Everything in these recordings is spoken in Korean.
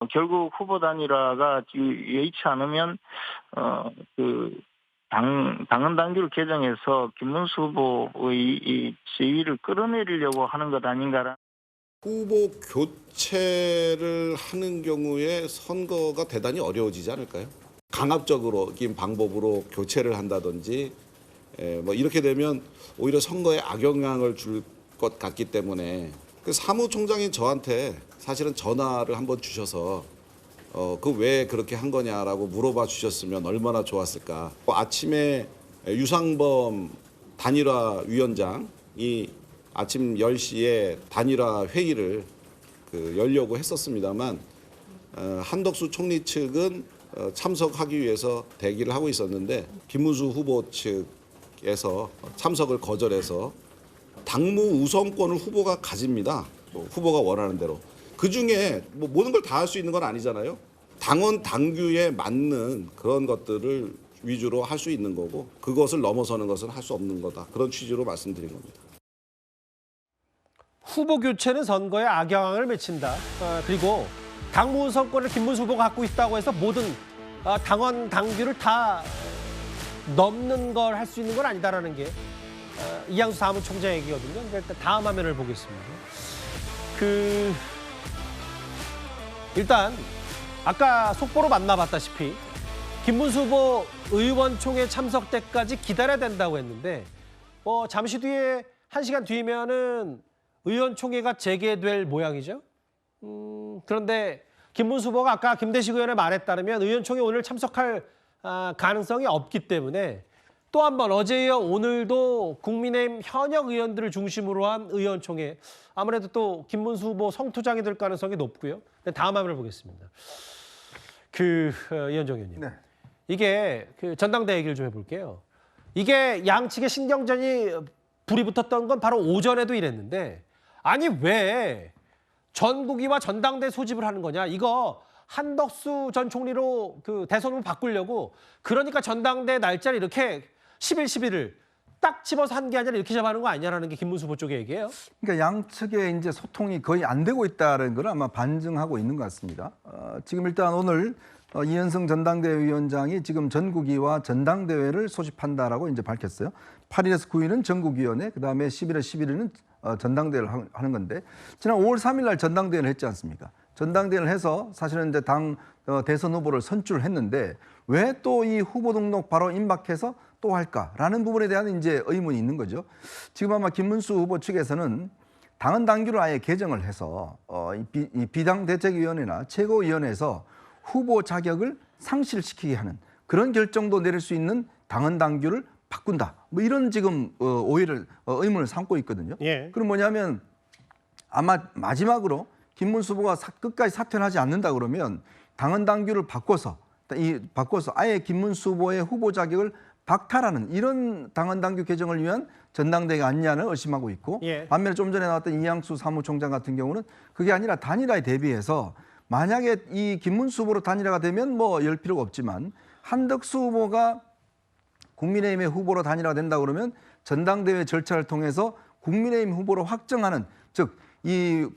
결국 후보 단일화가 여의치 않으면 그 당헌 당규를 개정해서 김문수 후보의 이 지위를 끌어내리려고 하는 것 아닌가라. 후보 교체를 하는 경우에 선거가 대단히 어려워지지 않을까요? 강압적인 방법으로 교체를 한다든지 뭐 이렇게 되면 오히려 선거에 악영향을 줄 것 같기 때문에 그 사무총장인 저한테 사실은 전화를 한번 주셔서 그 왜 그렇게 한 거냐라고 물어봐 주셨으면 얼마나 좋았을까. 아침에 유상범 단일화 위원장이 아침 10시에 단일화 회의를 열려고 했었습니다만 한덕수 총리 측은 참석하기 위해서 대기를 하고 있었는데 김문수 후보 측에서 참석을 거절해서 당무 우선권을 후보가 가집니다. 후보가 원하는 대로. 그중에 뭐 모든 걸 다 할 수 있는 건 아니잖아요. 당원 당규에 맞는 그런 것들을 위주로 할 수 있는 거고 그것을 넘어서는 것은 할 수 없는 거다. 그런 취지로 말씀드린 겁니다. 후보 교체는 선거에 악영향을 미친다. 그리고 당무 우선권을 김문수 후보가 갖고 있다고 해서 모든 당원 당규를 다 넘는 걸 할 수 있는 건 아니다라는 게 이양수 사무총장 얘기거든요. 일단 다음 화면을 보겠습니다. 일단 아까 속보로 만나봤다시피 김문수 후보 의원총회 참석 때까지 기다려야 된다고 했는데 잠시 뒤에 1시간 뒤면은 의원총회가 재개될 모양이죠. 그런데 김문수 후보가 아까 김대식 의원의 말에 따르면 의원총회 오늘 참석할 가능성이 없기 때문에 또 한 번 어제 이어 오늘도 국민의힘 현역 의원들을 중심으로 한 의원총회 아무래도 또 김문수 후보 성투장이 될 가능성이 높고요. 다음 화면을 보겠습니다. 이현정 의원님. 네. 이게 전당대 얘기를 좀 해볼게요. 이게 양측의 신경전이 불이 붙었던 건 바로 오전에도 이랬는데 아니 왜 전국위와 전당대 소집을 하는 거냐. 이거 한덕수 전 총리로 대선 후보 바꾸려고 그러니까 전당대 날짜를 이렇게 10일, 11을 딱 집어서 한 게 아니라 이렇게 잡아하는 거 아니냐라는 게 김문수 후보 쪽의 얘기예요. 그러니까 양측의 이제 소통이 거의 안 되고 있다는 걸 아마 반증하고 있는 것 같습니다. 지금 일단 오늘 이현성 전당대회 위원장이 지금 전국위와 전당대회를 소집한다라고 이제 밝혔어요. 8일에서 9일은 전국위원회, 그다음에 10일에서 11일은 전당대회를 하는 건데 지난 5월 3일 날 전당대회를 했지 않습니까? 전당대회를 해서 사실은 이제 당 대선 후보를 선출했는데 왜 또 이 후보 등록 바로 임박해서 또 할까라는 부분에 대한 이제 의문이 있는 거죠. 지금 아마 김문수 후보 측에서는 당헌 당규를 아예 개정을 해서 이 비당대책위원회나 최고위원회에서 후보 자격을 상실시키게 하는 그런 결정도 내릴 수 있는 당헌 당규를 바꾼다. 뭐 이런 지금 의문을 삼고 있거든요. 예. 그럼 뭐냐면 아마 마지막으로 김문수 후보가 끝까지 사퇴를 하지 않는다 그러면 당헌 당규를 바꿔서 아예 김문수 후보의 후보 자격을 박탈하는 이런 당헌 당규 개정을 위한 전당대회가 아니냐는 의심하고 있고 예. 반면에 좀 전에 나왔던 이양수 사무총장 같은 경우는 그게 아니라 단일화에 대비해서 만약에 이 김문수 후보로 단일화가 되면 뭐 열 필요가 없지만 한덕수 후보가 국민의힘의 후보로 단일화가 된다 그러면 전당대회 절차를 통해서 국민의힘 후보로 확정하는 즉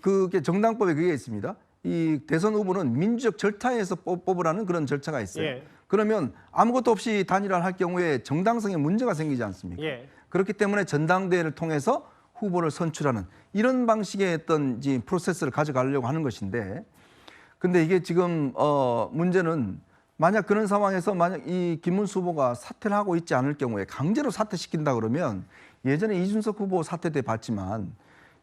그게 정당법에 그게 있습니다. 이 대선 후보는 민주적 절차에서 뽑으라는 그런 절차가 있어요. 예. 그러면 아무것도 없이 단일화를 할 경우에 정당성에 문제가 생기지 않습니까? 예. 그렇기 때문에 전당대회를 통해서 후보를 선출하는 이런 방식의 어떤 프로세스를 가져가려고 하는 것인데 근데 이게 지금 문제는 만약 그런 상황에서 만약 이 김문수 후보가 사퇴를 하고 있지 않을 경우에 강제로 사퇴시킨다 그러면 예전에 이준석 후보 사퇴 때 봤지만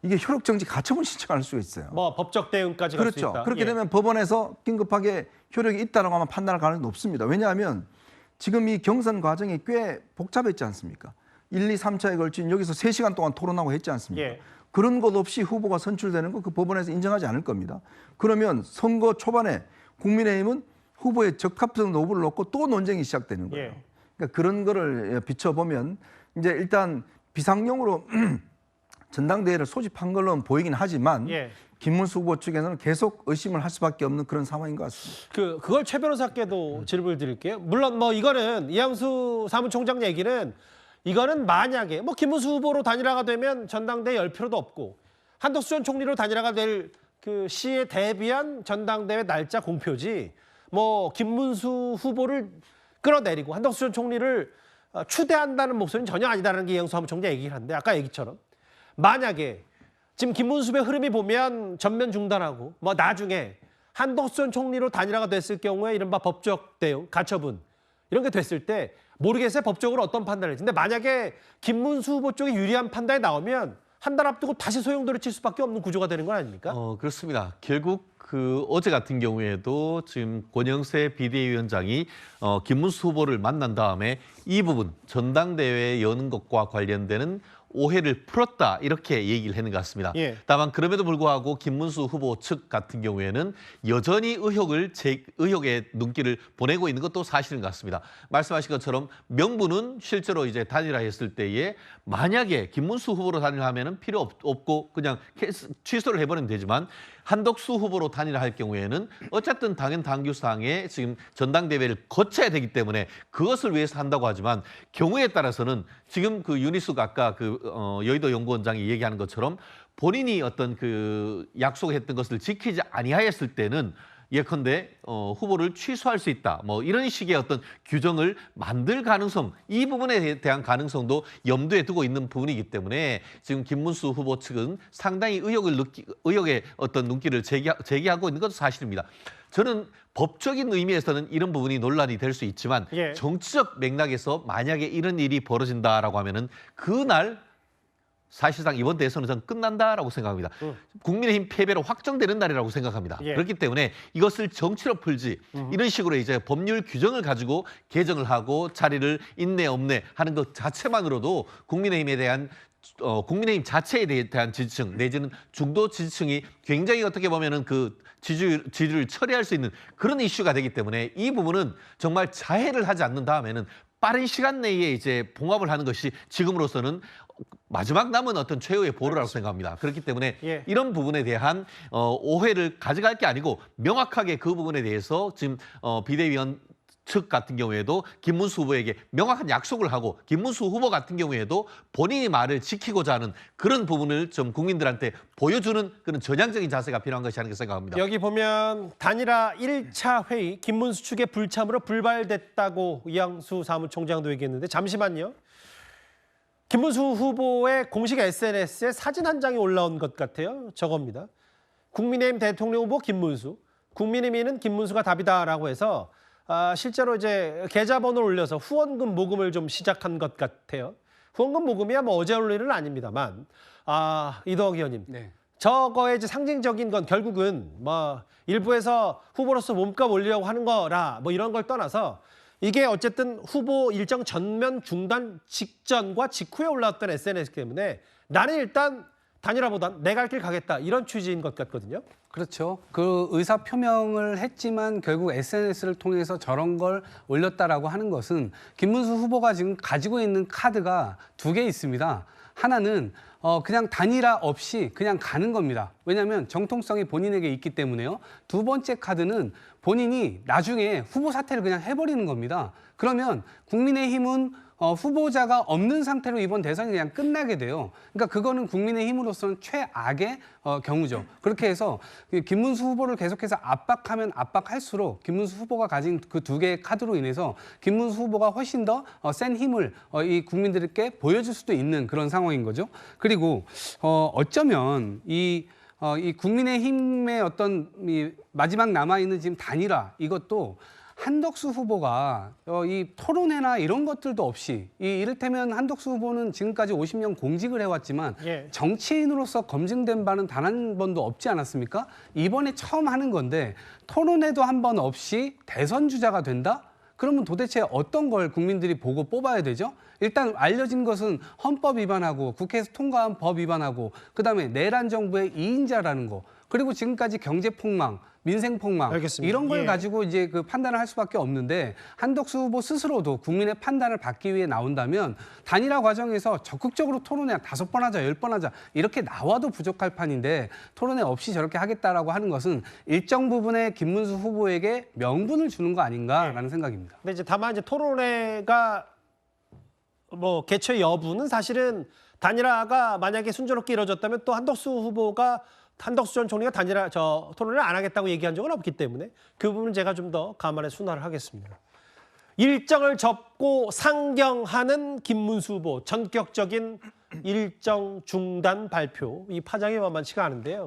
이게 효력정지 가처분 신청할 수 있어요. 뭐 법적 대응까지 갈 수 그렇죠. 있다. 그렇게 예. 되면 법원에서 긴급하게 효력이 있다라고 하면 판단할 가능성이 높습니다. 왜냐하면 지금 이 경선 과정이 꽤 복잡했지 않습니까? 1, 2, 3차에 걸친 여기서 3시간 동안 토론하고 했지 않습니까? 예. 그런 것 없이 후보가 선출되는 거 그 법원에서 인정하지 않을 겁니다. 그러면 선거 초반에 국민의힘은 후보의 적합성 여부를 놓고 또 논쟁이 시작되는 거예요. 예. 그러니까 그런 거를 비춰보면 이제 일단 비상용으로 전당대회를 소집한 걸로는 보이긴 하지만 예. 김문수 후보 측에서는 계속 의심을 할 수밖에 없는 그런 상황인 것 같습니다. 그걸 최 변호사께도 질문을 드릴게요. 물론 뭐 이거는 이양수 사무총장 얘기는 이거는 만약에 김문수 후보로 단일화가 되면 전당대회 열 필요도 없고 한덕수 전 총리로 단일화가 될 그 시에 대비한 전당대회 날짜 공표지 뭐 김문수 후보를 끌어내리고 한덕수 전 총리를 추대한다는 목소리는 전혀 아니다라는 게 이영수 사무총장 얘기를 하는데 아까 얘기처럼 만약에 지금 김문수 후보의 흐름이 보면 전면 중단하고 뭐 나중에 한덕수 전 총리로 단일화가 됐을 경우에 이른바 법적 대응, 가처분 이런 게 됐을 때 모르겠어요. 법적으로 어떤 판단을 할지. 근데 만약에 김문수 후보 쪽이 유리한 판단이 나오면 한 달 앞두고 다시 소용돌이 칠 수밖에 없는 구조가 되는 건 아닙니까? 그렇습니다. 결국 그 어제 같은 경우에도 지금 권영세 비대위원장이 김문수 후보를 만난 다음에 이 부분 전당대회 여는 것과 관련되는 오해를 풀었다 이렇게 얘기를 하는 것 같습니다. 예. 다만 그럼에도 불구하고 김문수 후보 측 같은 경우에는 여전히 의혹의 눈길을 보내고 있는 것도 사실인 것 같습니다. 말씀하신 것처럼 명분은 실제로 이제 단일화했을 때에 만약에 김문수 후보로 단일화하면은 필요 없고 그냥 취소를 해버리면 되지만 한덕수 후보로 단일화할 경우에는 어쨌든 당연 당규상에 지금 전당대회를 거쳐야 되기 때문에 그것을 위해서 한다고 하지만 경우에 따라서는 지금 그 윤희숙 아까 여의도 연구원장이 얘기하는 것처럼 본인이 어떤 그 약속했던 것을 지키지 아니하였을 때는 예컨대 후보를 취소할 수 있다. 뭐 이런 식의 어떤 규정을 만들 가능성, 이 부분에 대한 가능성도 염두에 두고 있는 부분이기 때문에 지금 김문수 후보 측은 상당히 의혹의 어떤 눈길을 제기하고 있는 것도 사실입니다. 저는 법적인 의미에서는 이런 부분이 논란이 될 수 있지만 예. 정치적 맥락에서 만약에 이런 일이 벌어진다라고 하면은 그날 사실상 이번 대선은 저는 끝난다라고 생각합니다. 국민의힘 패배로 확정되는 날이라고 생각합니다. 예. 그렇기 때문에 이것을 정치로 풀지 이런 식으로 이제 법률 규정을 가지고 개정을 하고 자리를 있네 없네 하는 것 자체만으로도 국민의힘에 대한 국민의힘 자체에 대한 지지층 내지는 중도 지지층이 굉장히 어떻게 보면은 그 지지를 처리할 수 있는 그런 이슈가 되기 때문에 이 부분은 정말 자해를 하지 않는 다음에는 빠른 시간 내에 이제 봉합을 하는 것이 지금으로서는 마지막 남은 어떤 최후의 보루라고 생각합니다. 그렇기 때문에 예. 이런 부분에 대한 오해를 가져갈 게 아니고 명확하게 그 부분에 대해서 지금 비대위원 측 같은 경우에도 김문수 후보에게 명확한 약속을 하고 김문수 후보 같은 경우에도 본인이 말을 지키고자 하는 그런 부분을 좀 국민들한테 보여주는 그런 전향적인 자세가 필요한 것이 아닌가 생각합니다. 여기 보면 단일화 1차 회의 김문수 측의 불참으로 불발됐다고 이영수 사무총장도 얘기했는데 잠시만요. 김문수 후보의 공식 SNS에 사진 한 장이 올라온 것 같아요. 저겁니다. 국민의힘 대통령 후보 김문수, 국민의힘은 김문수가 답이다라고 해서 실제로 이제 계좌번호를 올려서 후원금 모금을 좀 시작한 것 같아요. 후원금 모금이야 뭐 어제 올 일은 아닙니다만 이덕 의원님. 네. 저거의 이제 상징적인 건 결국은 뭐 일부에서 후보로서 몸값 올리려고 하는 거라 뭐 이런 걸 떠나서 이게 어쨌든 후보 일정 전면 중단 직전과 직후에 올라왔던 SNS 때문에 나는 일단 단일화보단 내 갈 길 가겠다 이런 취지인 것 같거든요. 그렇죠. 그 의사 표명을 했지만 결국 SNS를 통해서 저런 걸 올렸다라고 하는 것은 김문수 후보가 지금 가지고 있는 카드가 2개 있습니다. 하나는 그냥 단일화 없이 그냥 가는 겁니다. 왜냐하면 정통성이 본인에게 있기 때문에요. 두 번째 카드는 본인이 나중에 후보 사퇴를 그냥 해버리는 겁니다. 그러면 국민의힘은 후보자가 없는 상태로 이번 대선이 그냥 끝나게 돼요. 그러니까 그거는 국민의힘으로서는 최악의 경우죠. 그렇게 해서 김문수 후보를 계속해서 압박하면 압박할수록 김문수 후보가 가진 그 2개의 카드로 인해서 김문수 후보가 훨씬 더 센 힘을 이 국민들께 보여줄 수도 있는 그런 상황인 거죠. 그리고 어쩌면 이 국민의힘의 어떤 이 마지막 남아있는 지금 단일화 이것도 한덕수 후보가 이 토론회나 이런 것들도 없이 이를테면 한덕수 후보는 지금까지 50년 공직을 해왔지만 예. 정치인으로서 검증된 바는 단 한 번도 없지 않았습니까? 이번에 처음 하는 건데 토론회도 한 번 없이 대선 주자가 된다? 그러면 도대체 어떤 걸 국민들이 보고 뽑아야 되죠? 일단 알려진 것은 헌법 위반하고 국회에서 통과한 법 위반하고 그다음에 내란 정부의 2인자라는 거 그리고 지금까지 경제 폭망 민생 폭망 알겠습니다. 이런 걸 예. 가지고 이제 그 판단을 할 수밖에 없는데 한덕수 후보 스스로도 국민의 판단을 받기 위해 나온다면 단일화 과정에서 적극적으로 토론회 5번 하자 10번 하자 이렇게 나와도 부족할 판인데 토론회 없이 저렇게 하겠다라고 하는 것은 일정 부분의 김문수 후보에게 명분을 주는 거 아닌가라는 생각입니다. 근데 이제 다만 이제 토론회가 뭐 개최 여부는 사실은 단일화가 만약에 순조롭게 이루어졌다면 또 한덕수 후보가 한덕수 전 총리가 토론을 안 하겠다고 얘기한 적은 없기 때문에 그 부분은 제가 좀 더 감안해 순화를 하겠습니다. 일정을 접고 상경하는 김문수 후보 전격적인 일정 중단 발표, 이 파장이 만만치가 않은데요.